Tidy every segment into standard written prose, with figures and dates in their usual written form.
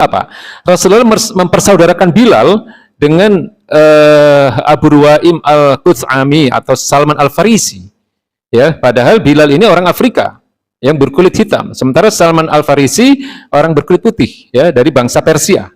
apa? Rasulullah mempersaudarakan Bilal dengan Abu Ruwaim Al-Qutsami atau Salman Al-Farisi. Ya, padahal Bilal ini orang Afrika yang berkulit hitam, sementara Salman Al-Farisi orang berkulit putih, ya, dari bangsa Persia.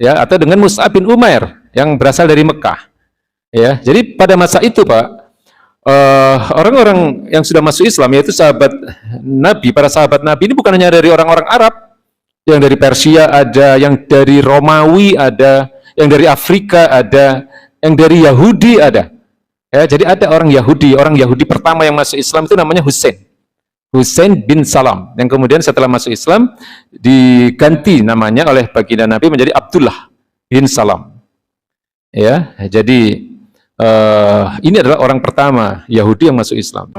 Ya, atau dengan Mus'ab bin Umair yang berasal dari Mekah. Ya, jadi pada masa itu, Pak, orang-orang yang sudah masuk Islam, yaitu sahabat Nabi, para sahabat Nabi ini bukan hanya dari orang-orang Arab, yang dari Persia ada, yang dari Romawi ada, yang dari Afrika ada, yang dari Yahudi ada. Ya, jadi ada orang Yahudi pertama yang masuk Islam itu namanya Husain bin Salam, yang kemudian setelah masuk Islam diganti namanya oleh baginda Nabi menjadi Abdullah bin Salam. Ya, jadi ini adalah orang pertama Yahudi yang masuk Islam.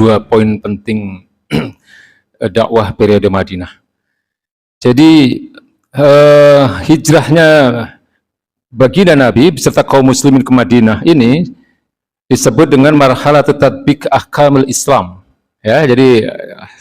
Dua poin penting dakwah periode Madinah. Jadi hijrahnya baginda Nabi beserta kaum muslimin ke Madinah ini disebut dengan marhalatut tatbiq ahkamul Islam. Ya, jadi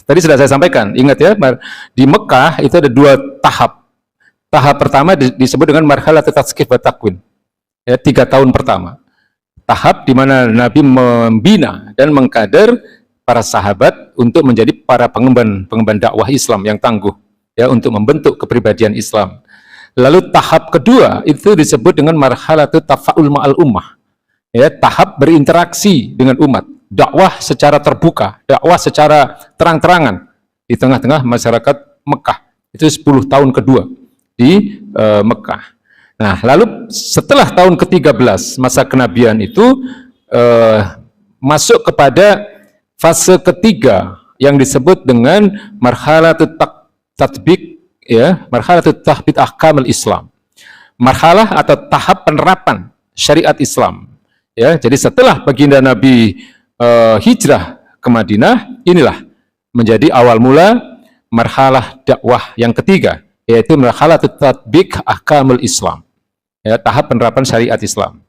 tadi sudah saya sampaikan, ingat ya, di Mekah itu ada dua tahap. Tahap pertama disebut dengan marhalatut tasqif wa takwin. Ya, 3 tahun pertama. Tahap di mana Nabi membina dan mengkader para sahabat untuk menjadi para pengemban dakwah Islam yang tangguh, ya, untuk membentuk kepribadian Islam. Lalu tahap kedua itu disebut dengan marhalatut tafa'ul ma'al ummah, ya, tahap berinteraksi dengan umat, dakwah secara terbuka, dakwah secara terang-terangan di tengah-tengah masyarakat Mekah. Itu 10 tahun kedua di Mekah. Nah, lalu setelah tahun ke-13 masa kenabian itu masuk kepada fase ketiga yang disebut dengan marhalatut tatbiq, ya, marhalatut tahbit ahkamul Islam. Marhalah atau tahap penerapan syariat Islam. Ya, jadi setelah baginda Nabi hijrah ke Madinah, inilah menjadi awal mula marhalah dakwah yang ketiga, yaitu marhalatut tatbiq ahkamul Islam. Ya, tahap penerapan syariat Islam.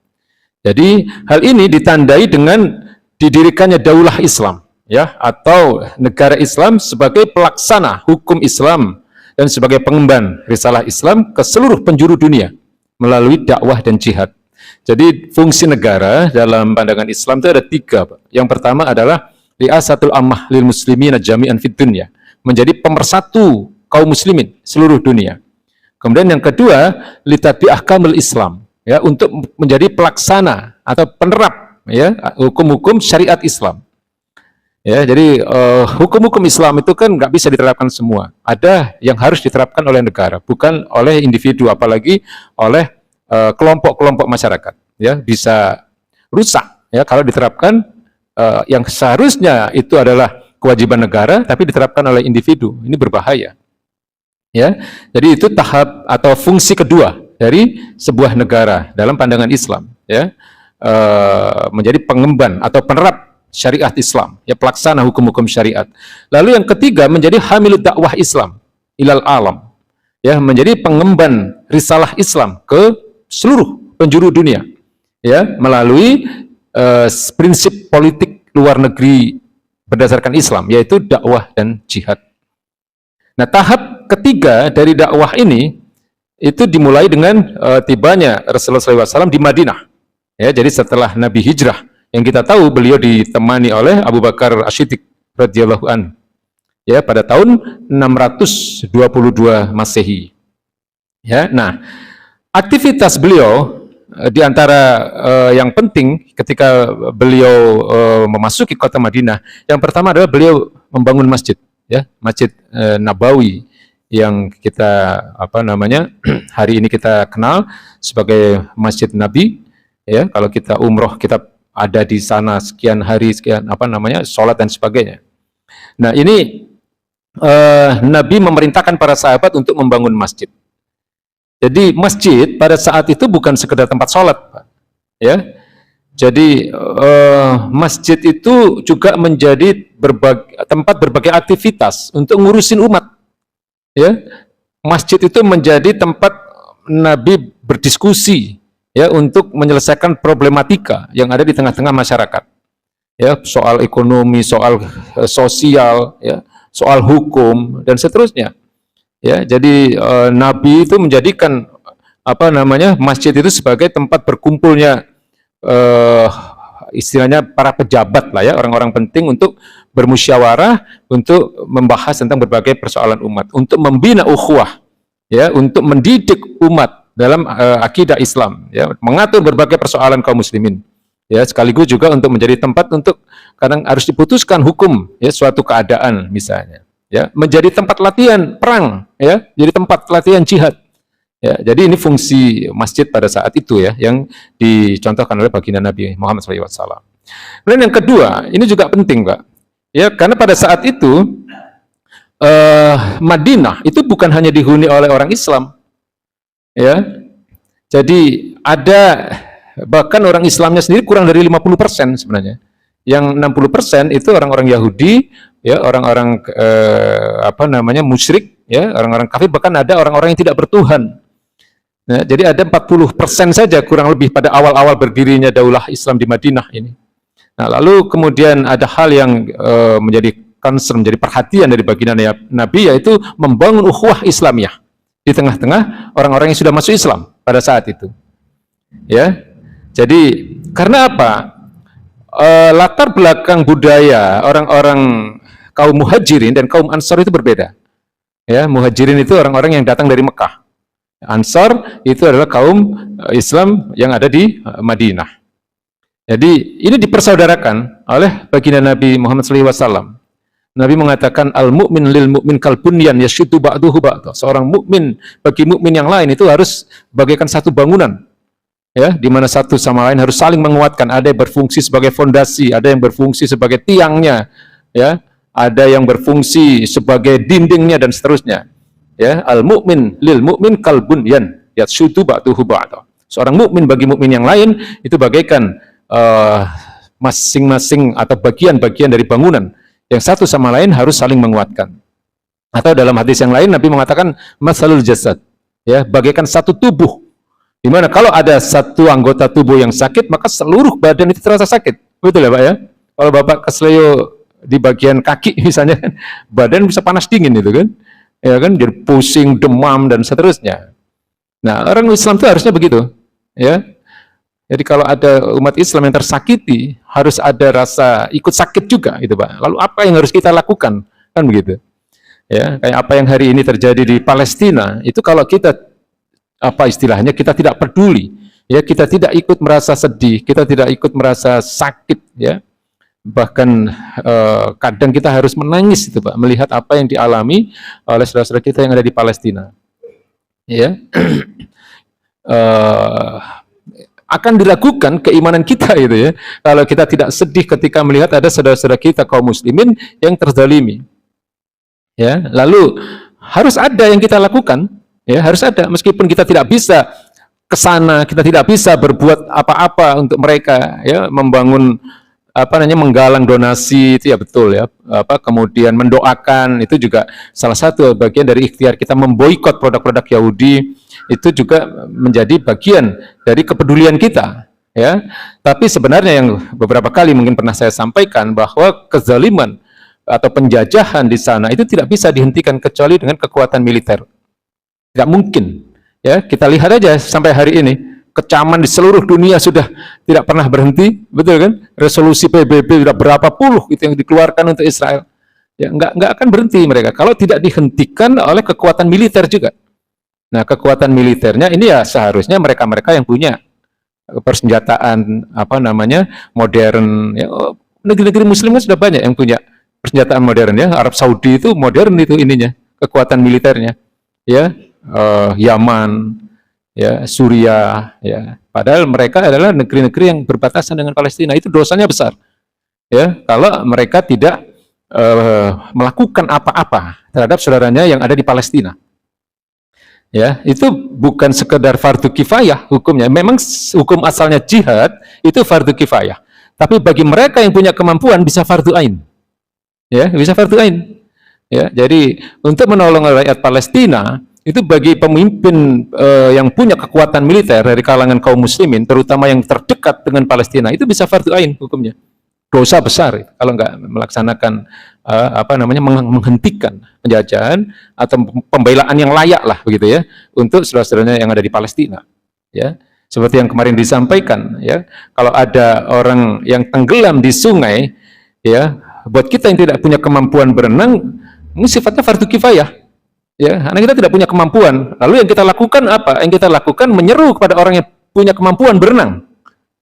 Jadi hal ini ditandai dengan didirikannya daulah Islam, ya, atau negara Islam sebagai pelaksana hukum Islam dan sebagai pengemban risalah Islam ke seluruh penjuru dunia melalui dakwah dan jihad. Jadi fungsi negara dalam pandangan Islam itu ada 3, Pak. Yang pertama adalah riasatul ammah lil muslimina jami'an fid dunya, menjadi pemersatu kaum muslimin seluruh dunia. Kemudian yang kedua, litatbi ahkamul Islam, ya, untuk menjadi pelaksana atau penerap, ya, hukum-hukum syariat Islam. Ya, jadi hukum-hukum Islam itu kan nggak bisa diterapkan semua. Ada yang harus diterapkan oleh negara, bukan oleh individu, apalagi oleh kelompok-kelompok masyarakat. Ya, bisa rusak, ya, kalau diterapkan yang seharusnya itu adalah kewajiban negara, tapi diterapkan oleh individu. Ini berbahaya. Ya, jadi itu tahap atau fungsi kedua dari sebuah negara dalam pandangan Islam, ya, menjadi pengemban atau penerap syariat Islam, ya, pelaksana hukum-hukum syariat. Lalu yang ketiga menjadi hamilud dakwah Islam ilal alam, ya, menjadi pengemban risalah Islam ke seluruh penjuru dunia, ya, melalui prinsip politik luar negeri berdasarkan Islam, yaitu dakwah dan jihad. Nah, tahap ketiga dari dakwah ini itu dimulai dengan tibanya Rasulullah SAW di Madinah. Ya, jadi setelah Nabi hijrah, yang kita tahu beliau ditemani oleh Abu Bakar As-Siddiq radhiyallahu anhu, ya, pada tahun 622 Masehi. Ya, nah, aktivitas beliau di antara yang penting ketika beliau memasuki kota Madinah, yang pertama adalah beliau membangun masjid, ya, Masjid Nabawi yang kita hari ini kita kenal sebagai Masjid Nabi, ya. Kalau kita umroh kita ada di sana sekian hari, sekian sholat dan sebagainya. Nah, ini Nabi memerintahkan para sahabat untuk membangun masjid. Jadi masjid pada saat itu bukan sekedar tempat sholat, Pak, ya. Jadi masjid itu juga menjadi tempat berbagai aktivitas untuk ngurusin umat. Ya, masjid itu menjadi tempat Nabi berdiskusi, ya, untuk menyelesaikan problematika yang ada di tengah-tengah masyarakat. Ya, soal ekonomi, soal sosial, ya, soal hukum dan seterusnya. Ya, jadi Nabi itu menjadikan masjid itu sebagai tempat berkumpulnya istilahnya para pejabat lah, ya, orang-orang penting untuk bermusyawarah, untuk membahas tentang berbagai persoalan umat, untuk membina ukhuwah, ya, untuk mendidik umat dalam akidah Islam, ya, mengatur berbagai persoalan kaum muslimin, ya, sekaligus juga untuk menjadi tempat untuk kadang harus diputuskan hukum, ya, suatu keadaan misalnya, ya, menjadi tempat latihan perang, ya, jadi tempat latihan jihad. Ya, jadi ini fungsi masjid pada saat itu, ya, yang dicontohkan oleh baginda Nabi Muhammad SAW. Kemudian yang kedua, ini juga penting, Pak. Ya, karena pada saat itu Madinah itu bukan hanya dihuni oleh orang Islam, ya. Jadi ada bahkan orang Islamnya sendiri kurang dari 50% sebenarnya. Yang 60% itu orang-orang Yahudi, ya, orang-orang musyrik, ya, orang-orang kafir, bahkan ada orang-orang yang tidak bertuhan. Nah, jadi ada 40% saja kurang lebih pada awal-awal berdirinya daulah Islam di Madinah ini. Nah, lalu kemudian ada hal yang menjadi concern, menjadi perhatian dari baginda Nabi, yaitu membangun ukhuwah Islamiyah di tengah-tengah orang-orang yang sudah masuk Islam pada saat itu. Ya, jadi karena apa? Latar belakang budaya orang-orang kaum muhajirin dan kaum ansor itu berbeda. Ya, muhajirin itu orang-orang yang datang dari Mekah. Ansar itu adalah kaum Islam yang ada di Madinah. Jadi ini dipersaudarakan oleh baginda Nabi Muhammad SAW. Nabi mengatakan al-mu'min lil mu'min kal bunyan yashuddu ba'duhu ba'dha. Seorang mukmin bagi mukmin yang lain itu harus bagaikan satu bangunan. Ya, di mana satu sama lain harus saling menguatkan. Ada yang berfungsi sebagai fondasi, ada yang berfungsi sebagai tiangnya, ya, ada yang berfungsi sebagai dindingnya dan seterusnya. Ya, al-mu'min lil mu'min kal bunyan yashuddu ba'duhu ba'dha. Seorang mukmin bagi mukmin yang lain itu bagaikan masing-masing atau bagian-bagian dari bangunan yang satu sama lain harus saling menguatkan. Atau dalam hadis yang lain Nabi mengatakan masalul jasad, ya, bagaikan satu tubuh, di mana kalau ada satu anggota tubuh yang sakit maka seluruh badan itu terasa sakit. Betul ya, Pak, ya? Kalau Bapak kesleo di bagian kaki misalnya, badan bisa panas dingin itu kan. Ya kan, jadi pusing, demam dan seterusnya. Nah, orang Islam itu harusnya begitu, ya. Jadi kalau ada umat Islam yang tersakiti, harus ada rasa ikut sakit juga, gitu, Pak. Lalu apa yang harus kita lakukan? Kan begitu. Ya, kayak apa yang hari ini terjadi di Palestina, itu kalau kita istilahnya kita tidak peduli, ya, kita tidak ikut merasa sedih, kita tidak ikut merasa sakit, ya. Bahkan kadang kita harus menangis itu, Pak, melihat apa yang dialami oleh saudara-saudara kita yang ada di Palestina. Ya, akan diragukan keimanan kita itu, ya, kalau kita tidak sedih ketika melihat ada saudara-saudara kita kaum muslimin yang terzalimi. Ya, lalu harus ada yang kita lakukan, ya, harus ada, meskipun kita tidak bisa ke sana, kita tidak bisa berbuat apa-apa untuk mereka, ya, membangun menggalang donasi itu, ya, betul, ya, kemudian mendoakan itu juga salah satu bagian dari ikhtiar kita. Memboikot produk-produk Yahudi itu juga menjadi bagian dari kepedulian kita, ya. Tapi sebenarnya yang beberapa kali mungkin pernah saya sampaikan bahwa kezaliman atau penjajahan di sana itu tidak bisa dihentikan kecuali dengan kekuatan militer. Tidak mungkin, ya. Kita lihat aja sampai hari ini kecaman di seluruh dunia sudah tidak pernah berhenti, betul kan? Resolusi PBB sudah berapa puluh itu yang dikeluarkan untuk Israel. Ya, nggak akan berhenti mereka kalau tidak dihentikan oleh kekuatan militer juga. Nah, kekuatan militernya ini ya seharusnya mereka-mereka yang punya persenjataan modern. Ya, negeri-negeri Muslim kan sudah banyak yang punya persenjataan modern, ya. Arab Saudi itu modern itu ininya, kekuatan militernya. Ya, Yaman, ya, Suriah, ya. Padahal mereka adalah negeri-negeri yang berbatasan dengan Palestina. Itu dosanya besar, ya, kalau mereka tidak melakukan apa-apa terhadap saudaranya yang ada di Palestina. Ya, itu bukan sekedar fardu kifayah hukumnya. Memang hukum asalnya jihad itu fardu kifayah. Tapi bagi mereka yang punya kemampuan bisa fardu ain. Ya, bisa fardu ain. Ya, jadi untuk menolong rakyat Palestina itu bagi pemimpin yang punya kekuatan militer dari kalangan kaum muslimin, terutama yang terdekat dengan Palestina, itu bisa fardu ain hukumnya. Dosa besar kalau nggak melaksanakan menghentikan penjajahan atau pembelaan yang layak lah begitu ya untuk saudara-saudaranya yang ada di Palestina. Ya, seperti yang kemarin disampaikan ya, kalau ada orang yang tenggelam di sungai ya, buat kita yang tidak punya kemampuan berenang, ini sifatnya fardu kifayah. Ya, karena kita tidak punya kemampuan. Lalu yang kita lakukan apa? Yang kita lakukan menyeru kepada orang yang punya kemampuan berenang.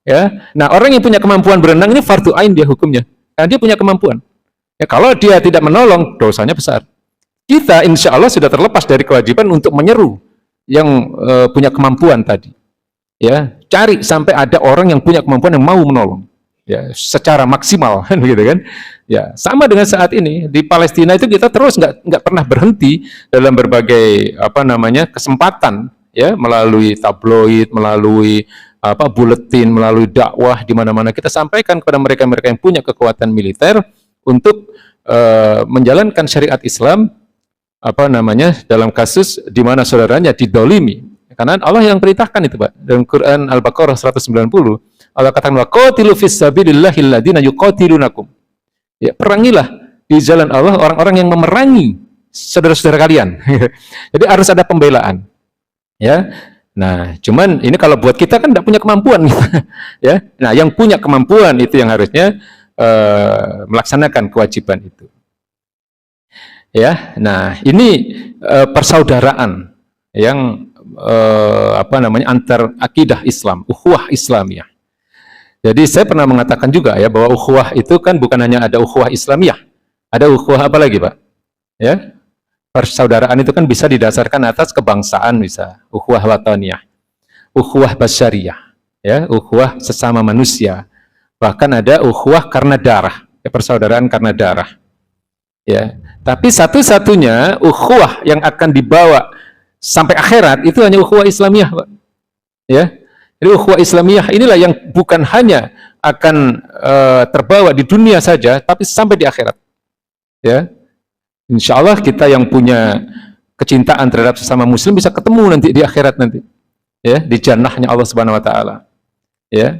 Ya, nah orang yang punya kemampuan berenang ini fardu ain dia hukumnya, karena dia punya kemampuan. Ya, kalau dia tidak menolong, dosanya besar. Kita insya Allah sudah terlepas dari kewajiban untuk menyeru yang punya kemampuan tadi. Ya, cari sampai ada orang yang punya kemampuan yang mau menolong. Ya, secara maksimal, gitu kan? Ya, sama dengan saat ini di Palestina itu kita terus nggak pernah berhenti dalam berbagai kesempatan, ya, melalui tabloid, melalui buletin, melalui dakwah di mana-mana kita sampaikan kepada mereka-mereka yang punya kekuatan militer untuk menjalankan syariat Islam dalam kasus di mana saudaranya didolimi. Karena Allah yang perintahkan itu, Pak. Dalam Quran Al-Baqarah 190, Allah katakan wa qatilu fis sabilillahil ladzina yuqatilunakum. Ya, perangilah di jalan Allah orang-orang yang memerangi saudara-saudara kalian. Jadi harus ada pembelaan. Ya. Nah, cuman ini kalau buat kita kan tidak punya kemampuan, ya. Nah, yang punya kemampuan itu yang harusnya melaksanakan kewajiban itu. Ya, nah ini persaudaraan yang antar akidah Islam, ukhuwah Islamiyah. Jadi saya pernah mengatakan juga ya bahwa ukhuwah itu kan bukan hanya ada ukhuwah Islamiyah, ada ukhuwah apa lagi, Pak? Ya. Persaudaraan itu kan bisa didasarkan atas kebangsaan, bisa ukhuwah wataniyah, ukhuwah basyariyah, ya, ukhuwah sesama manusia. Bahkan ada ukhuwah karena darah, ya, persaudaraan karena darah. Ya, tapi satu-satunya ukhuwah yang akan dibawa sampai akhirat itu hanya ukhuwah Islamiyah, Pak. Ya. Jadi ukhuwah Islamiyah inilah yang bukan hanya akan terbawa di dunia saja, tapi sampai di akhirat. Ya. Insya Allah kita yang punya kecintaan terhadap sesama muslim bisa ketemu nanti di akhirat nanti, ya, di jannahnya Allah Subhanahu Wa Taala, ya,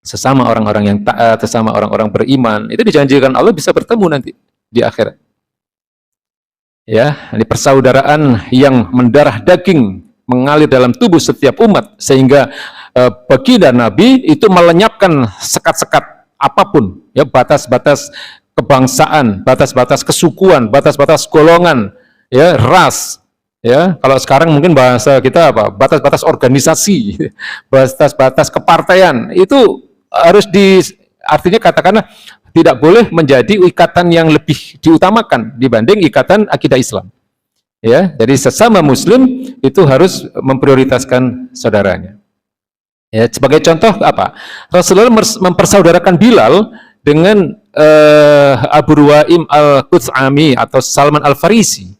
sesama orang-orang yang taat, sesama orang-orang beriman, itu dijanjikan Allah bisa bertemu nanti di akhirat, ya. Ini persaudaraan yang mendarah daging mengalir dalam tubuh setiap umat sehingga baginda Nabi itu melenyapkan sekat-sekat apapun, ya, batas-batas kebangsaan, batas-batas kesukuan, batas-batas golongan, ya, ras, ya. Kalau sekarang mungkin bahasa kita apa? Batas-batas organisasi, batas-batas kepartaian. Itu harus artinya katakanlah tidak boleh menjadi ikatan yang lebih diutamakan dibanding ikatan akidah Islam. Ya, jadi sesama muslim itu harus memprioritaskan saudaranya. Ya, sebagai contoh apa? Rasulullah mempersaudarakan Bilal dengan Abu Ruwaim Al-Qutsami atau Salman Al-Farisi.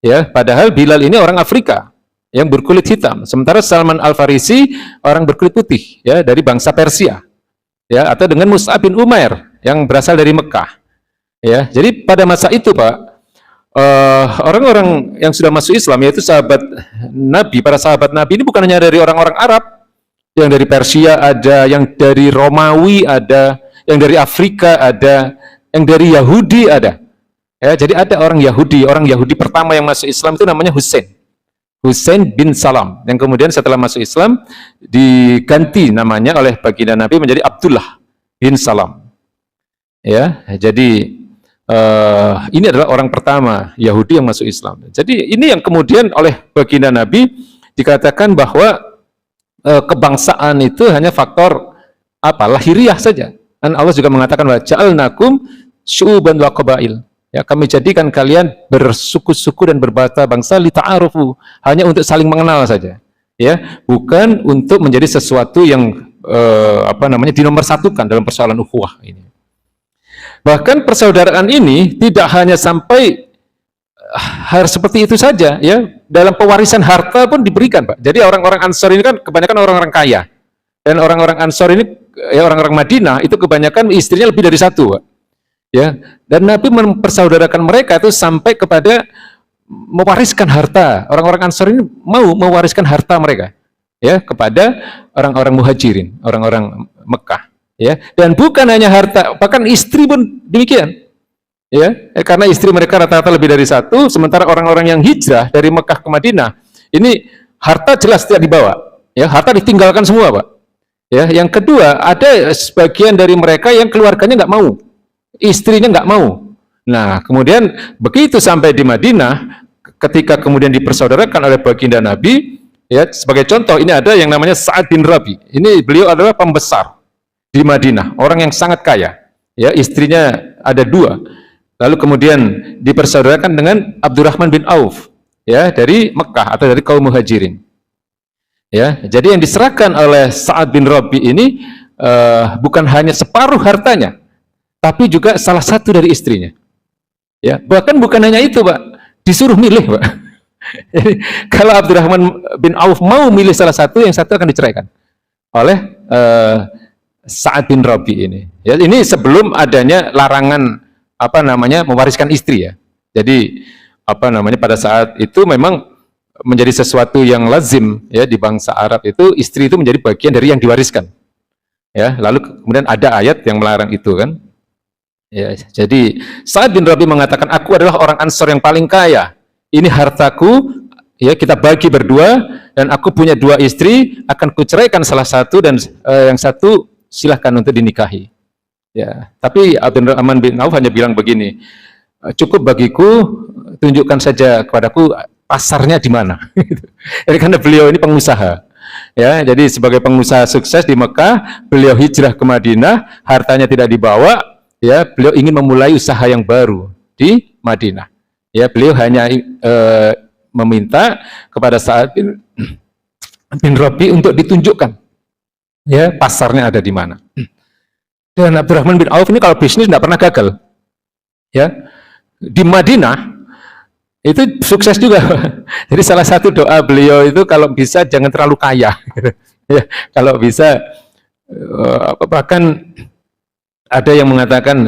Ya, padahal Bilal ini orang Afrika yang berkulit hitam, sementara Salman Al-Farisi orang berkulit putih, ya, dari bangsa Persia. Ya, atau dengan Mus'ab bin Umair yang berasal dari Mekah. Ya, jadi pada masa itu, Pak, orang-orang yang sudah masuk Islam, yaitu sahabat Nabi, para sahabat Nabi ini bukan hanya dari orang-orang Arab, yang dari Persia ada, yang dari Romawi ada, yang dari Afrika ada, yang dari Yahudi ada. Ya, jadi ada orang Yahudi pertama yang masuk Islam itu namanya Husain bin Salam, yang kemudian setelah masuk Islam diganti namanya oleh baginda Nabi menjadi Abdullah bin Salam. Ya, jadi ini adalah orang pertama Yahudi yang masuk Islam. Jadi ini yang kemudian oleh baginda Nabi dikatakan bahwa kebangsaan itu hanya faktor lahiriah saja. Dan Allah juga mengatakan wa ja'alnakum syu'uban wa qabail. Ya, kami jadikan kalian bersuku-suku dan berbangsa li ta'arufu, hanya untuk saling mengenal saja. Ya, bukan untuk menjadi sesuatu yang dinomorsatukan dalam persoalan ukhuwah ini. Bahkan persaudaraan ini tidak hanya sampai harus seperti itu saja ya. Dalam pewarisan harta pun diberikan, Pak. Jadi orang-orang Ansor ini kan kebanyakan orang-orang kaya. Dan orang-orang Ansor ini ya orang-orang Madinah itu kebanyakan istrinya lebih dari satu, Pak. Ya. Dan Nabi mempersaudarakan mereka itu sampai kepada mewariskan harta. Orang-orang Ansor ini mau mewariskan harta mereka ya kepada orang-orang Muhajirin, orang-orang Mekah ya. Dan bukan hanya harta, bahkan istri pun demikian. Ya, karena istri mereka rata-rata lebih dari satu, sementara orang-orang yang hijrah dari Mekah ke Madinah, ini harta jelas tidak dibawa, ya, harta ditinggalkan semua, Pak. Ya, yang kedua, ada sebagian dari mereka yang keluarganya nggak mau, istrinya nggak mau. Nah, kemudian begitu sampai di Madinah, ketika kemudian dipersaudarakan oleh baginda Nabi, ya, sebagai contoh, ini ada yang namanya Sa'ad bin Rabi. Ini beliau adalah pembesar di Madinah, orang yang sangat kaya. Ya, istrinya ada dua. Lalu kemudian dipersaudarakan dengan Abdurrahman bin Auf, ya, dari Mekah atau dari kaum Muhajirin. Ya, jadi yang diserahkan oleh Sa'ad bin Rabi ini bukan hanya separuh hartanya, tapi juga salah satu dari istrinya. Ya, bahkan bukan hanya itu, Pak, disuruh milih, Pak. Jadi, kalau Abdurrahman bin Auf mau milih salah satu, yang satu akan diceraikan oleh Sa'ad bin Rabi ini. Ya, ini sebelum adanya larangan mewariskan istri ya. Jadi pada saat itu memang menjadi sesuatu yang lazim ya di bangsa Arab itu, istri itu menjadi bagian dari yang diwariskan. Ya, lalu kemudian ada ayat yang melarang itu kan. Ya, jadi Sa'ad bin Rabi mengatakan, aku adalah orang Ansor yang paling kaya. Ini hartaku, ya, kita bagi berdua, dan aku punya dua istri, akan kuceraikan salah satu dan yang satu silahkan untuk dinikahi. Ya, tapi Abdurrahman bin Auf hanya bilang begini, cukup bagiku, tunjukkan saja kepadaku pasarnya di mana. Jadi karena beliau ini pengusaha, ya, jadi sebagai pengusaha sukses di Mekah, beliau hijrah ke Madinah, hartanya tidak dibawa, ya, beliau ingin memulai usaha yang baru di Madinah. Ya, beliau hanya meminta kepada Sa'ad bin Rabi untuk ditunjukkan, ya, pasarnya ada di mana. Dan Abdurrahman bin Auf ini kalau bisnis tidak pernah gagal. Ya, di Madinah itu sukses juga. Jadi salah satu doa beliau itu kalau bisa jangan terlalu kaya. Ya, kalau bisa bahkan ada yang mengatakan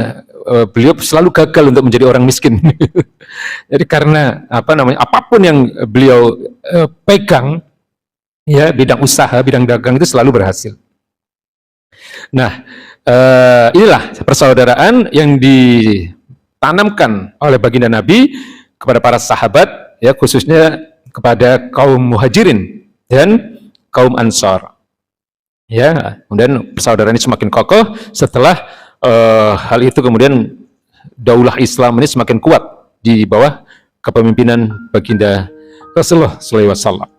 beliau selalu gagal untuk menjadi orang miskin. Jadi karena apapun yang beliau pegang, ya, bidang usaha, bidang dagang itu selalu berhasil. Nah, inilah persaudaraan yang ditanamkan oleh baginda Nabi kepada para sahabat, ya, khususnya kepada kaum Muhajirin dan kaum Ansor. Ya, kemudian persaudaraan ini semakin kokoh setelah hal itu kemudian daulah Islam ini semakin kuat di bawah kepemimpinan baginda Rasulullah SAW.